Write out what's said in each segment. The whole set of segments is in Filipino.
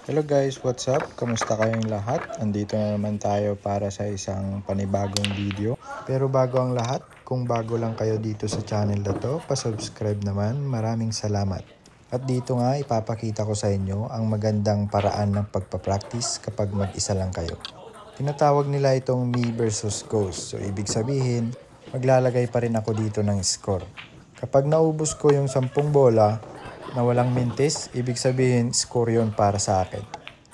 Hello guys, what's up? Kamusta kayong lahat? Andito na naman tayo para sa isang panibagong video. Pero bago ang lahat, kung bago lang kayo dito sa channel na to, pa-subscribe naman. Maraming salamat. At dito nga ipapakita ko sa inyo ang magandang paraan ng pagpapractice kapag mag-isa lang kayo. Tinatawag nila itong me versus ghost. So ibig sabihin, maglalagay pa rin ako dito ng score. Kapag naubos ko yung 10 bola, na walang mintis, ibig sabihin score yun para sa akin.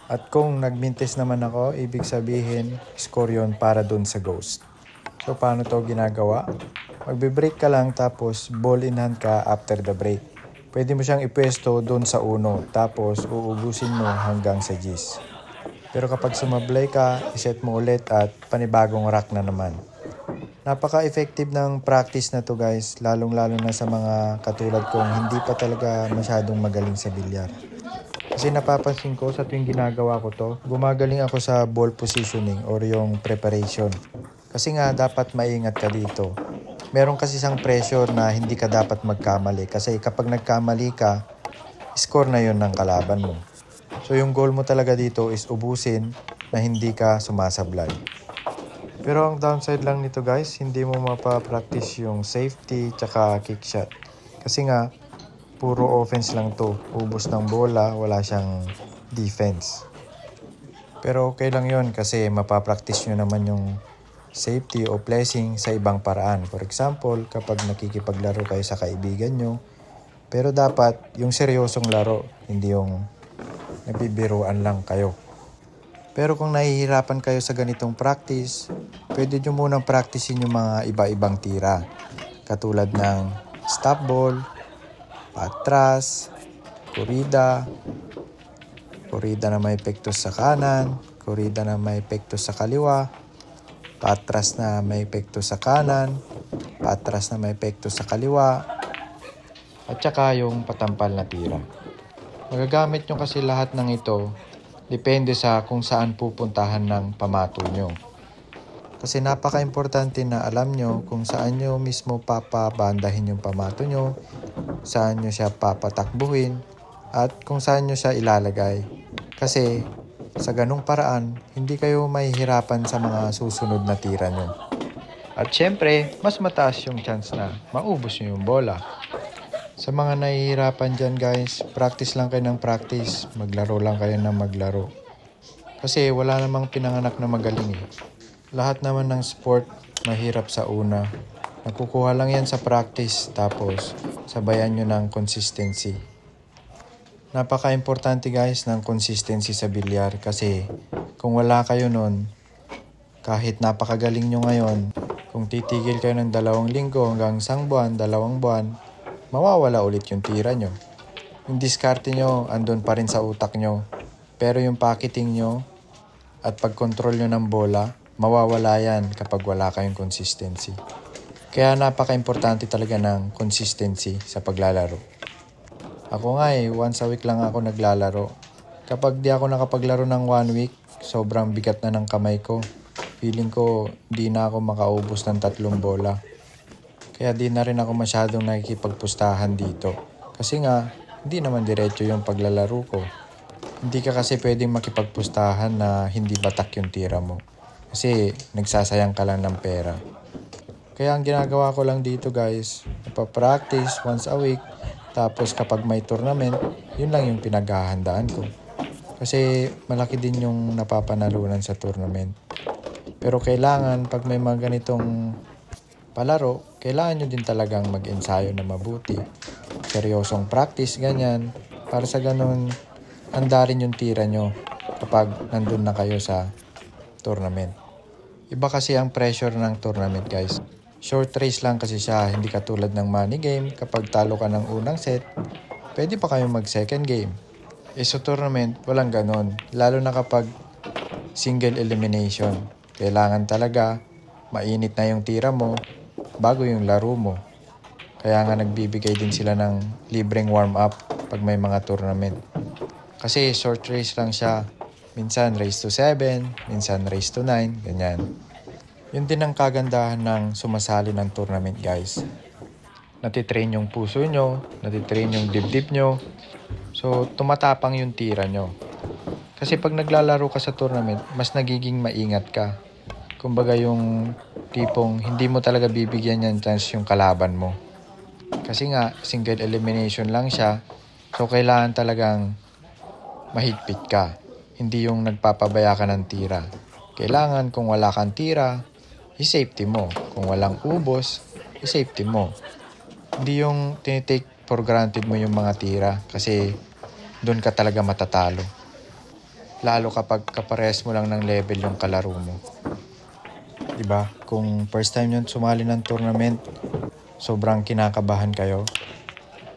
At kung nagmintis naman ako, ibig sabihin score yun para dun sa ghost. So paano to ginagawa? Magbe-break ka lang tapos ball in hand ka after the break. Pwede mo siyang ipwesto dun sa uno tapos uubusin mo hanggang sa G's. Pero kapag sumablay ka, iset mo ulit at panibagong rack na naman. Napaka-effective ng practice na to guys, lalong-lalo na sa mga katulad kong hindi pa talaga masyadong magaling sa bilyar. Kasi napapansin ko sa tuwing ginagawa ko to, gumagaling ako sa ball positioning or yung preparation. Kasi nga dapat maingat ka dito. Meron kasi isang pressure na hindi ka dapat magkamali kasi kapag nagkamali ka, score na yon ng kalaban mo. So yung goal mo talaga dito is ubusin na hindi ka sumasablay. Pero ang downside lang nito guys, hindi mo mapapractice yung safety tsaka kick shot. Kasi nga, puro offense lang to. Ubos ng bola, wala siyang defense. Pero okay lang yon kasi mapapractice nyo naman yung safety o placing sa ibang paraan. For example, kapag nakikipaglaro kayo sa kaibigan nyo, pero dapat yung seryosong laro, hindi yung nagbibiruan lang kayo. Pero kung nahihirapan kayo sa ganitong practice, pwede nyo munang practicein yung mga iba-ibang tira. Katulad ng stop ball, patras, korida, korida na may epektos sa kanan, korida na may epektos sa kaliwa, patras na may epektos sa kanan, patras na may epektos sa kaliwa, at saka yung patampal na tira. Magagamit nyo kasi lahat ng ito. Depende sa kung saan pupuntahan ng pamato nyo. Kasi napaka-importante na alam nyo kung saan nyo mismo papabandahin yung pamato nyo, saan nyo siya papatakbuhin, at kung saan nyo siya ilalagay. Kasi sa ganung paraan, hindi kayo mahihirapan sa mga susunod na tira nyo. At syempre, mas mataas yung chance na maubos nyo yung bola. Sa mga nahihirapan dyan guys, practice lang kayo ng practice. Maglaro lang kayo ng maglaro. Kasi wala namang pinanganak na magaling eh. Lahat naman ng sport mahirap sa una. Nakukuha lang yan sa practice tapos sabayan nyo ng consistency. Napaka-importante guys ng consistency sa bilyar kasi kung wala kayo nun, kahit napakagaling nyo ngayon, kung titigil kayo ng 2 linggo hanggang 1 buwan, 2 buwan, mawawala ulit yung tira nyo. Yung diskarte nyo, andun pa rin sa utak nyo. Pero yung pocketing nyo at pag-control nyo ng bola, mawawala yan kapag wala kayong consistency. Kaya napaka-importante talaga ng consistency sa paglalaro. Ako nga once a week lang ako naglalaro. Kapag di ako nakapaglaro ng 1 week, sobrang bigat na ng kamay ko. Feeling ko di na ako makaubos ng 3 bola. Kaya di na rin ako masyadong nakikipagpustahan dito. Kasi nga, hindi naman diretso yung paglalaro ko. Hindi ka kasi pwedeng makipagpustahan na hindi batak yung tira mo. Kasi nagsasayang ka lang ng pera. Kaya ang ginagawa ko lang dito guys, napapractice once a week. Tapos kapag may tournament, yun lang yung pinaghahandaan ko. Kasi malaki din yung napapanalunan sa tournament. Pero kailangan pag may mga ganitong palaro, kailangan nyo din talagang mag-ensayo na mabuti. Seryosong practice, ganyan. Para sa ganun, andarin yung tira nyo kapag nandun na kayo sa tournament. Iba kasi ang pressure ng tournament guys. Short race lang kasi siya, hindi katulad ng money game. Kapag talo ka ng unang set, pwede pa kayong mag-second game. Sa tournament, walang ganun. Lalo na kapag single elimination. Kailangan talaga mainit na yung tira mo bago yung laro mo. Kaya nga nagbibigay din sila ng libreng warm-up pag may mga tournament. Kasi short race lang siya. Minsan race to 7, minsan race to 9, ganyan. Yun din ang kagandahan ng sumasali ng tournament guys. Natitrain yung puso nyo, natitrain yung dibdib nyo. So tumatapang yung tira nyo. Kasi pag naglalaro ka sa tournament, mas nagiging maingat ka. Kumbaga yung tipong hindi mo talaga bibigyan yan chance yung kalaban mo. Kasi nga, single elimination lang siya. So, kailangan talagang mahigpit ka. Hindi yung nagpapabaya ka ng tira. Kailangan kung wala kang tira, i-safety mo. Kung walang ubos, i-safety mo. Hindi yung tinitake for granted mo yung mga tira kasi doon ka talaga matatalo. Lalo kapag kapares mo lang ng level yung kalaro mo. Diba? Kung first time nyo sumali ng tournament, sobrang kinakabahan kayo.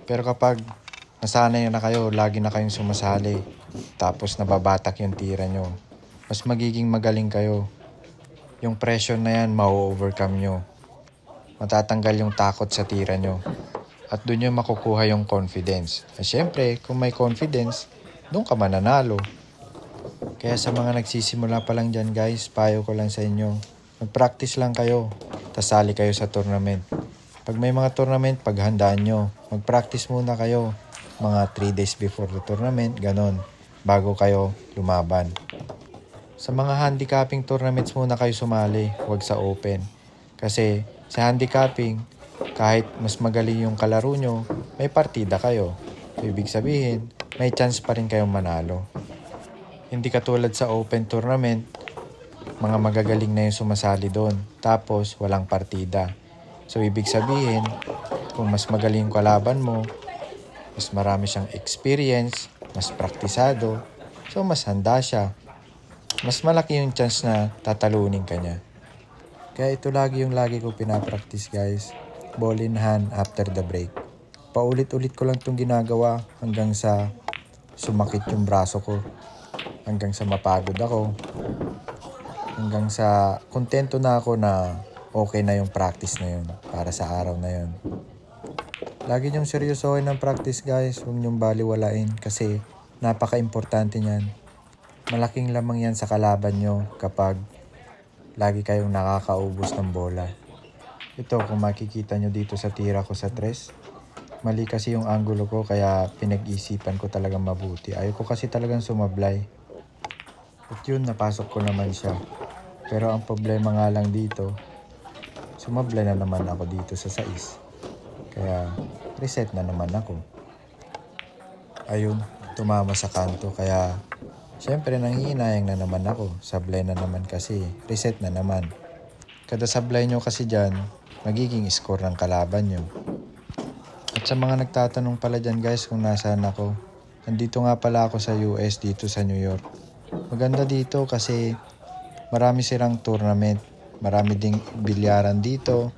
Pero kapag nasanay na kayo, lagi na kayong sumasali, tapos nababatak yung tira nyo, mas magiging magaling kayo. Yung pressure na yan, ma-overcome nyo. Matatanggal yung takot sa tira nyo. At doon nyo makukuha yung confidence. At syempre, kung may confidence, doon ka mananalo. Kaya sa mga nagsisimula pa lang dyan guys, payo ko lang sa inyo, mag-practice lang kayo, tas sali kayo sa tournament. Pag may mga tournament, paghandaan nyo, mag-practice muna kayo, mga 3 days before the tournament, ganon, bago kayo lumaban. Sa mga handicapping tournaments muna kayo sumali, huwag sa open. Kasi sa handicapping, kahit mas magaling yung kalaro nyo, may partida kayo. So, ibig sabihin, may chance pa rin kayong manalo. Hindi katulad sa open tournament, mga magagaling na yung sumasali doon. Tapos, walang partida. So, ibig sabihin, kung mas magaling yung kalaban mo, mas marami siyang experience, mas praktisado, so mas handa siya. Mas malaki yung chance na tatalunin ka niya. Kaya ito lagi ko pinapractice guys. Ball in hand after the break. Paulit-ulit ko lang itong ginagawa hanggang sa sumakit yung braso ko. Hanggang sa mapagod ako. Hanggang sa kontento na ako na okay na yung practice na yun para sa araw na yun. Lagi niyong seryosohin ng practice guys. Huwag niyong baliwalain kasi napaka-importante niyan. Malaking lamang yan sa kalaban nyo kapag lagi kayong nakakaubos ng bola. Ito kung makikita nyo dito sa tira ko sa tres. Mali kasi yung angulo ko kaya pinag-isipan ko talagang mabuti. Ayoko kasi talagang sumablay. At yun, napasok ko naman siya. Pero ang problema nga lang dito, sumablay na naman ako dito sa 6. Kaya reset na naman ako. Ayun, tumama sa kanto kaya syempre nanghihinayang na naman ako. Sablay na naman kasi, reset na naman. Kada sablay nyo kasi dyan, magiging score ng kalaban nyo. At sa mga nagtatanong pala dyan guys kung nasaan ako, nandito nga pala ako sa US dito sa New York. Maganda dito kasi marami silang tournament. Marami ding bilyaran dito,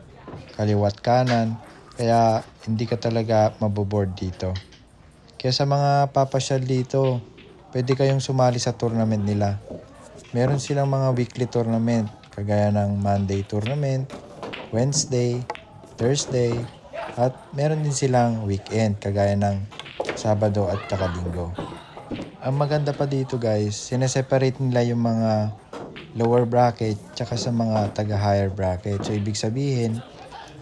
kaliwat kanan. Kaya hindi ka talaga maboboard dito. Kaya sa mga papasyal dito, pwede kayong sumali sa tournament nila. Meron silang mga weekly tournament, kagaya ng Monday tournament, Wednesday, Thursday, at meron din silang weekend, kagaya ng Sabado at Linggo. Ang maganda pa dito guys, sineseparate nila yung mga lower bracket tsaka sa mga taga-higher bracket. So ibig sabihin,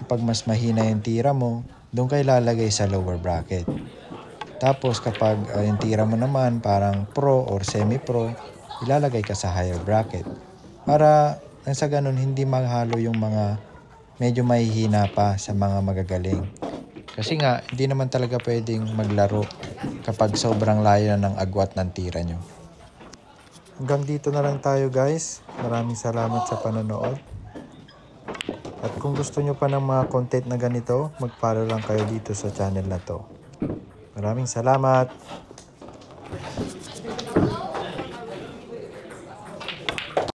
kapag mas mahina yung tira mo, doon kayo lalagay sa lower bracket. Tapos kapag yung tira mo naman parang pro or semi-pro, ilalagay ka sa higher bracket. Para nang sa ganun hindi maghalo yung mga medyo mahihina pa sa mga magagaling. Kasi nga, hindi naman talaga pwedeng maglaro kapag sobrang layo na ng agwat ng tira nyo. Hanggang dito na lang tayo guys. Maraming salamat sa panonood. At kung gusto nyo pa ng mga content na ganito, mag-follow lang kayo dito sa channel na to. Maraming salamat!